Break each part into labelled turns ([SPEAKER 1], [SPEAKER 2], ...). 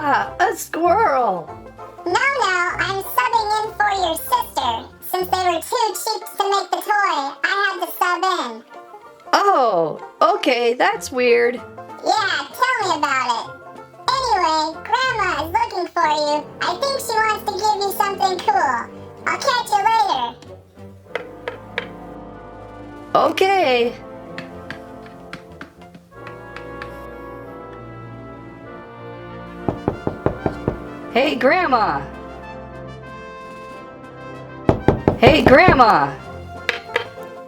[SPEAKER 1] Ah, a squirrel!
[SPEAKER 2] No, I'm subbing in for your sister. Since they were too cheap to make the toy, I had to sub in.
[SPEAKER 1] Oh, okay, that's weird.
[SPEAKER 2] Yeah, tell me about it. Anyway, Grandma is looking for you. I think she wants to give you something cool. I'll catch you later.
[SPEAKER 1] Okay. Hey, Grandma! Hey, Grandma!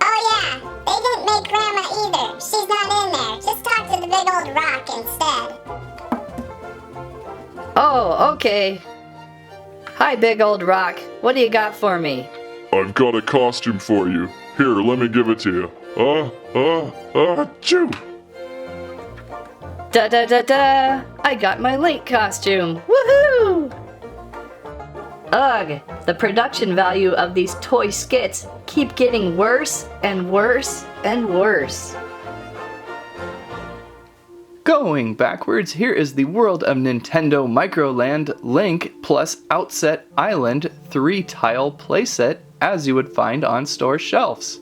[SPEAKER 2] Oh yeah, they didn't make Grandma either. She's not in there. Just talk to the big old rock instead.
[SPEAKER 1] Oh, okay. Hi, big old rock. What do you got for me?
[SPEAKER 3] I've got a costume for you. Here, let me give it to you. Achoo!
[SPEAKER 1] Da da da da! I got my Link costume! Woohoo! Ugh, the production value of these toy skits keep getting worse and worse and worse.
[SPEAKER 4] Going backwards, here is the World of Nintendo Microland Link plus Outset Island 3-tile playset as you would find on store shelves.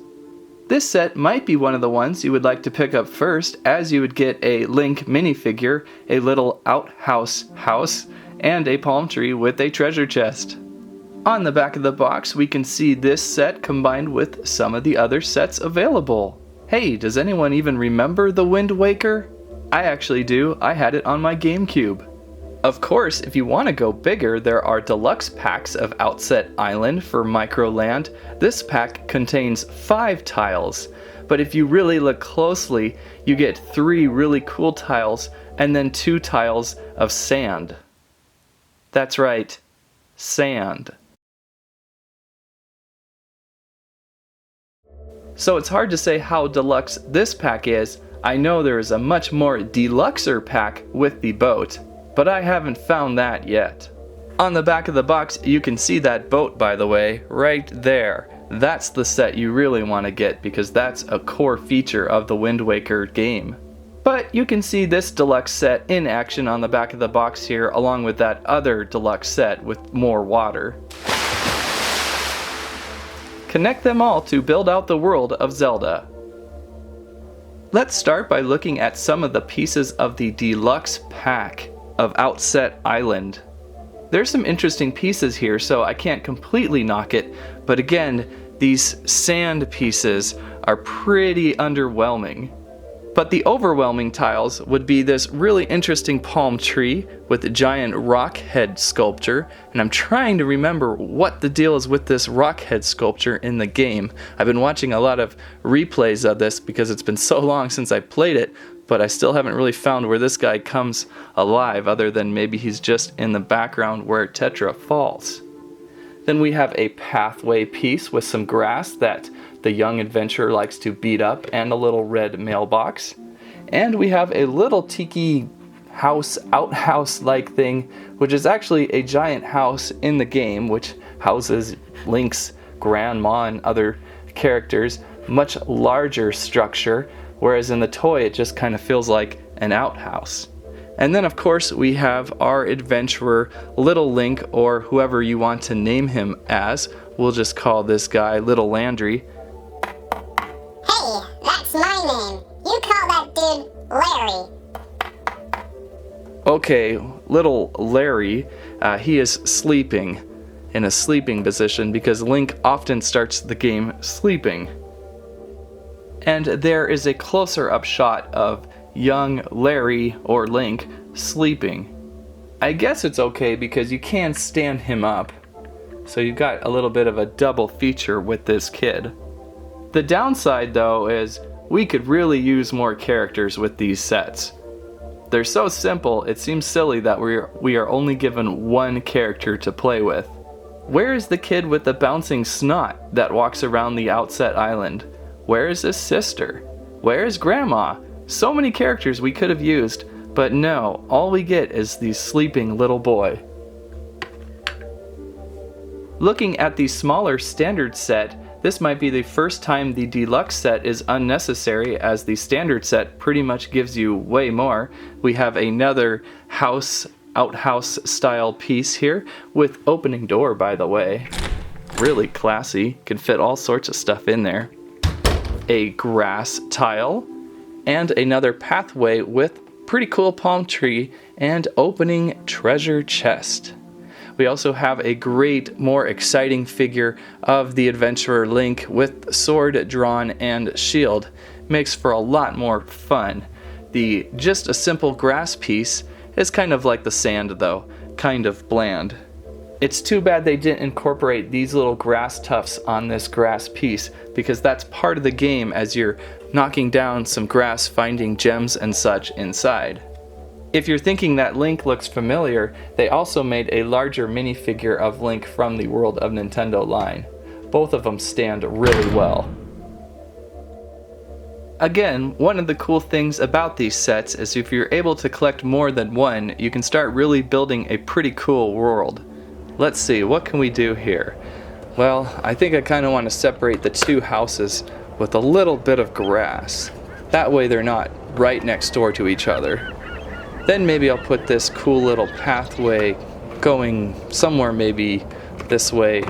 [SPEAKER 4] This set might be one of the ones you would like to pick up first, as you would get a Link minifigure, a little outhouse house, and a palm tree with a treasure chest. On the back of the box, we can see this set combined with some of the other sets available. Hey, does anyone even remember the Wind Waker? I actually do. I had it on my GameCube. Of course, if you want to go bigger, there are deluxe packs of Outset Island for Microland. This pack contains 5 tiles, but if you really look closely, you get 3 really cool tiles and then 2 tiles of sand. That's right, sand. So it's hard to say how deluxe this pack is. I know there is a much more deluxer pack with the boat, but I haven't found that yet. On the back of the box, you can see that boat, by the way, right there. That's the set you really want to get because that's a core feature of the Wind Waker game. But you can see this deluxe set in action on the back of the box here, along with that other deluxe set with more water. Connect them all to build out the world of Zelda. Let's start by looking at some of the pieces of the deluxe pack of Outset Island. There's some interesting pieces here, so I can't completely knock it, but again, these sand pieces are pretty underwhelming. But the overwhelming tiles would be this really interesting palm tree with a giant rock head sculpture, and I'm trying to remember what the deal is with this rock head sculpture in the game. I've been watching a lot of replays of this because it's been so long since I played it, but I still haven't really found where this guy comes alive other than maybe he's just in the background where Tetra falls. Then we have a pathway piece with some grass that the young adventurer likes to beat up and a little red mailbox. And we have a little tiki house, outhouse-like thing, which is actually a giant house in the game, which houses Link's grandma and other characters. Much larger structure, whereas in the toy it just kind of feels like an outhouse. And then of course we have our adventurer, Little Link, or whoever you want to name him as. We'll just call this guy Little Landry.
[SPEAKER 2] Hey, that's my name. You call that dude Larry.
[SPEAKER 4] Okay, Little Larry, he is sleeping in a sleeping position because Link often starts the game sleeping. And there is a closer up shot of young Larry, or Link, sleeping. I guess it's okay because you can stand him up. So you've got a little bit of a double feature with this kid. The downside though is we could really use more characters with these sets. They're so simple, it seems silly that we are only given one character to play with. Where is the kid with the bouncing snot that walks around the Outset Island? Where is his sister? Where is Grandma? So many characters we could have used, but no, all we get is the sleeping little boy. Looking at the smaller standard set, this might be the first time the deluxe set is unnecessary, as the standard set pretty much gives you way more. We have another house outhouse style piece here with opening door, by the way. Really classy, can fit all sorts of stuff in there. A grass tile and another pathway with pretty cool palm tree and opening treasure chest. We also have a great, more exciting figure of the adventurer Link with sword drawn and shield. Makes for a lot more fun. The just a simple grass piece is kind of like the sand though, kind of bland. It's too bad they didn't incorporate these little grass tufts on this grass piece, because that's part of the game as you're knocking down some grass, finding gems and such inside. If you're thinking that Link looks familiar, they also made a larger minifigure of Link from the World of Nintendo line. Both of them stand really well. Again, one of the cool things about these sets is if you're able to collect more than one, you can start really building a pretty cool world. Let's see, what can we do here? Well, I think I kind of want to separate the two houses with a little bit of grass. That way they're not right next door to each other. Then maybe I'll put this cool little pathway going somewhere maybe this way.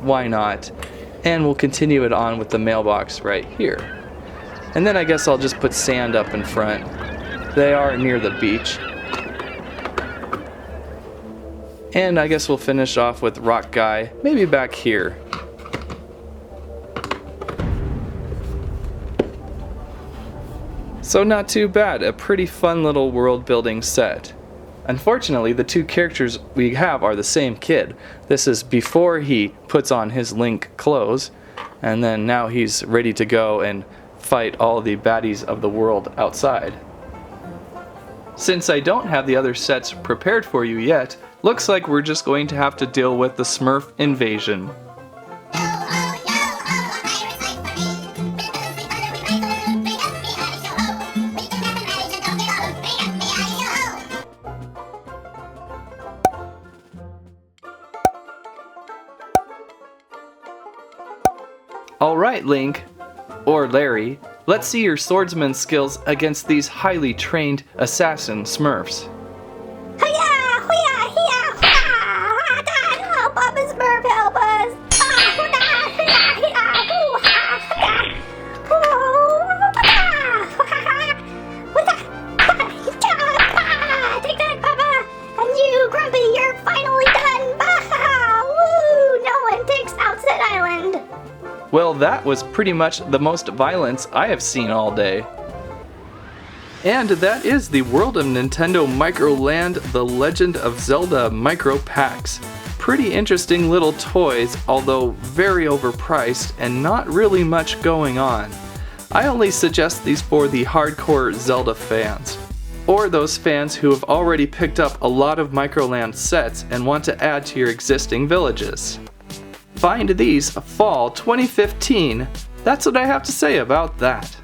[SPEAKER 4] Why not? And we'll continue it on with the mailbox right here. And then I guess I'll just put sand up in front. They are near the beach. And I guess we'll finish off with Rock Guy, maybe back here. So not too bad, a pretty fun little world building set. Unfortunately, the two characters we have are the same kid. This is before he puts on his Link clothes, and then now he's ready to go and fight all the baddies of the world outside. Since I don't have the other sets prepared for you yet, looks like we're just going to have to deal with the Smurf invasion. Alright, Link, or Larry, let's see your swordsman skills against these highly trained assassin Smurfs.
[SPEAKER 2] Help us, Smurf, help us! Take that, Papa! And you, Grumpy, you're finally done! Woo! No one takes Outset Island!
[SPEAKER 4] Well, that was pretty much the most violence I have seen all day. And that is the World of Nintendo Microland The Legend of Zelda Micro Packs. Pretty interesting little toys, although very overpriced and not really much going on. I only suggest these for the hardcore Zelda fans, or those fans who have already picked up a lot of Microland sets and want to add to your existing villages. Find these fall 2015. That's what I have to say about that.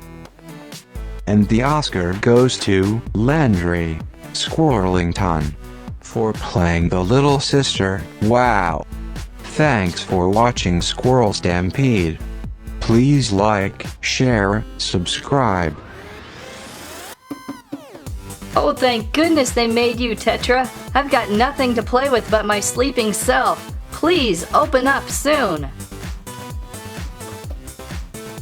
[SPEAKER 5] And the Oscar goes to Landry Squirrelington for playing the little sister. Wow. Thanks for watching Squirrel Stampede. Please like, share, subscribe.
[SPEAKER 1] Oh, thank goodness they made you, Tetra. I've got nothing to play with but my sleeping self. Please open up soon.